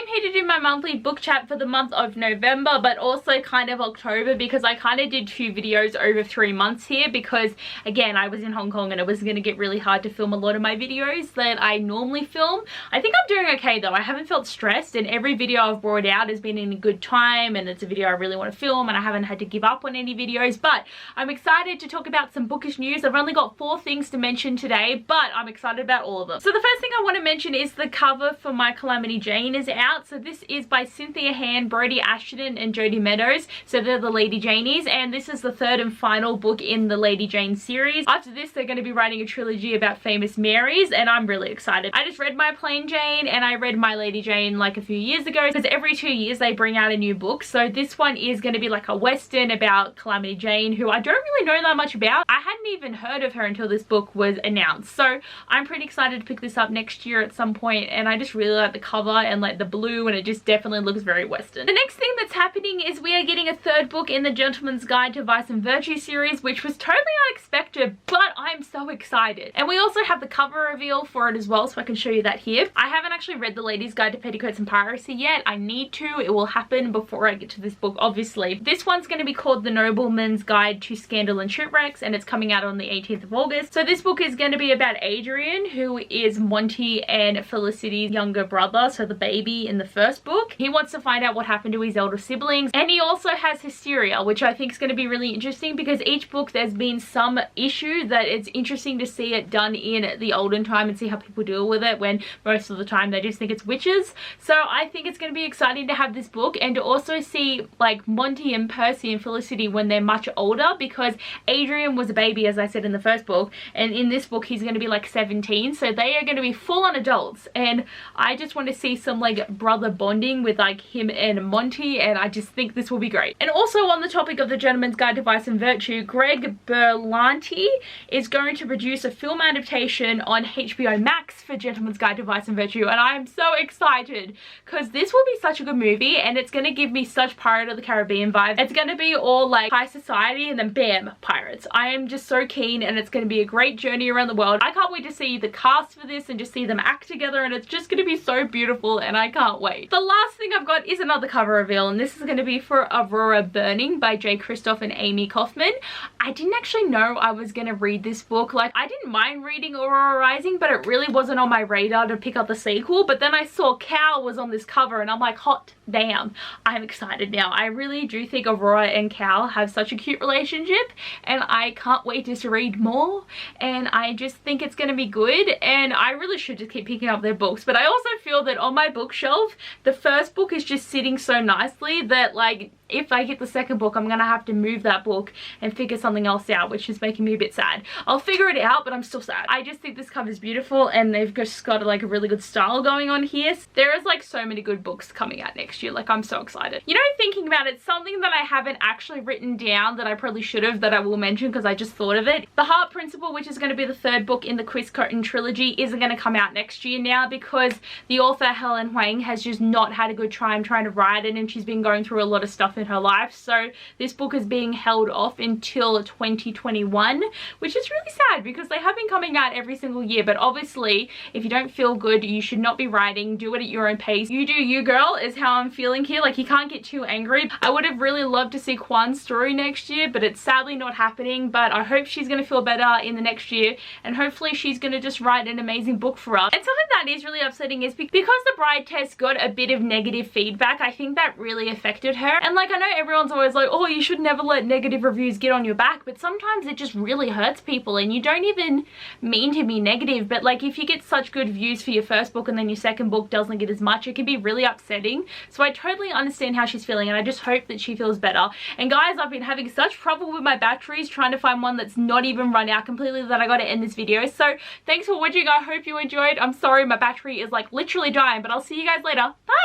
am here to do my monthly book chat for the month of November, but also kind of October, because I kind of did 2 videos over 3 months here because, again, I was in Hong Kong and it was going to get really hard to film a lot of my videos that I normally film. I think I'm doing okay though. I haven't felt stressed, and every video I've brought out has been in a good time, and it's a video I really want to film, and I haven't had to give up on any videos. But I'm excited to talk about some bookish news. I've only got 4 things to mention today, but I'm excited about all of them. So the first thing I want to mention is the cover for My Calamity Jane is out. So this is by Cynthia Han, Brodie Ashton and Jodie Meadows. So they're the Lady Janies, and this is the 3rd and final book in the Lady Jane series. After this, they're going to be writing a trilogy about famous Marys, and I'm really excited. I just read My Plain Jane and I read My Lady Jane like a few years ago, because every 2 years they bring out a new book. So this one is going to be like a western about Calamity Jane, who I don't really know that much about. I hadn't even heard of her until this book was announced. So I'm pretty excited to pick this up next year at some point, and I just really like the cover and like the blue, and it just definitely looks very western. The next thing that's happening is we are getting a 3rd book in the Gentleman's Guide to Vice and Virtue series, which was totally unexpected, but I'm so excited. And we also have the cover reveal for it as well, so I can show you that here. I haven't actually read the Ladies' Guide to Petticoats and Piracy yet. I need to. It will happen before I get to this book, obviously. This one's going to be called The Nobleman's Guide to Scandal and Shipwrecks, and it's coming out on the 18th of August. So this book is going to be about Adrian, who is Monty and Felicity's younger brother, so the baby in the first book. He wants to find out what happened to his elder siblings, and he also has hysteria, which I think is going to be really interesting, because each book there's been some issue that it's interesting to see it done in the olden time and see how people deal with it, when most of the time they just think it's witches. So I think it's going to be exciting to have this book, and to also see like Monty and Percy and Felicity when they're much older, because Adrian was a baby, as I said in the first book, and in this book he's going to be like 17, so they are going to be full-on adults, and I just want to see some like brother bonding with like him and Monty, and I just think this will be great. And also, on the topic of the Gentleman's Guide to Vice and Virtue, Greg Berlanti is going to produce a film adaptation on HBO Max for Gentleman's Guide to Vice and Virtue, and I am so excited because this will be such a good movie, and it's going to give me such Pirate of the Caribbean vibe. It's going to be all like high society and then bam, pirates. I am just so keen, and it's going to be a great journey around the world. I can't wait to see the cast for this and just see them act together, and it's just going to be so beautiful, and I can't wait. The last thing I've got is another cover reveal, and this is going to be for Aurora Burning by Jay Kristoff and Amy Kaufman. I didn't actually know I was going to read this book. Like, I didn't mind reading Aurora Rising, but it really wasn't on my radar to pick up the sequel. But then I saw Cal was on this cover, and I'm like, hot damn, I'm excited now. I really do think Aurora and Cal have such a cute relationship, and I can't wait to read more, and I just think it's going to be good, and I really should just keep picking up their books. But I also feel that on my bookshelf, the first book is just sitting so nicely that, like, if I get the second book, I'm gonna have to move that book and figure something else out, which is making me a bit sad. I'll figure it out, but I'm still sad. I just think this cover is beautiful, and they've just got like a really good style going on here. There is like so many good books coming out next year. Like, I'm so excited. You know, thinking about it, something that I haven't actually written down that I probably should have, that I will mention because I just thought of it. The Heart Principle, which is going to be the 3rd book in the Chris Cotton trilogy, isn't going to come out next year now, because the author Helen Huang has just not had a good time trying to write it, and she's been going through a lot of stuff in her life. So this book is being held off until 2021, which is really sad because they have been coming out every single year. But obviously, if you don't feel good, you should not be writing. Do it at your own pace. You do you, girl, is how I'm feeling here. Like, you can't get too angry. I would have really loved to see Kwan's story next year, but it's sadly not happening. But I hope she's going to feel better in the next year, and hopefully she's going to just write an amazing book for us. And something that is really upsetting is because the Bride test got a bit of negative feedback, I think that really affected her. And like, I know everyone's always like, oh, you should never let negative reviews get on your back, but sometimes it just really hurts people, and you don't even mean to be negative, but like, if you get such good views for your first book and then your second book doesn't get as much, it can be really upsetting. So I totally understand how she's feeling, and I just hope that she feels better. And guys, I've been having such trouble with my batteries trying to find one that's not even run out completely that I got to end this video. So thanks for watching. I hope you enjoyed. I'm sorry my battery is like literally dying, but I'll see you guys later. Bye.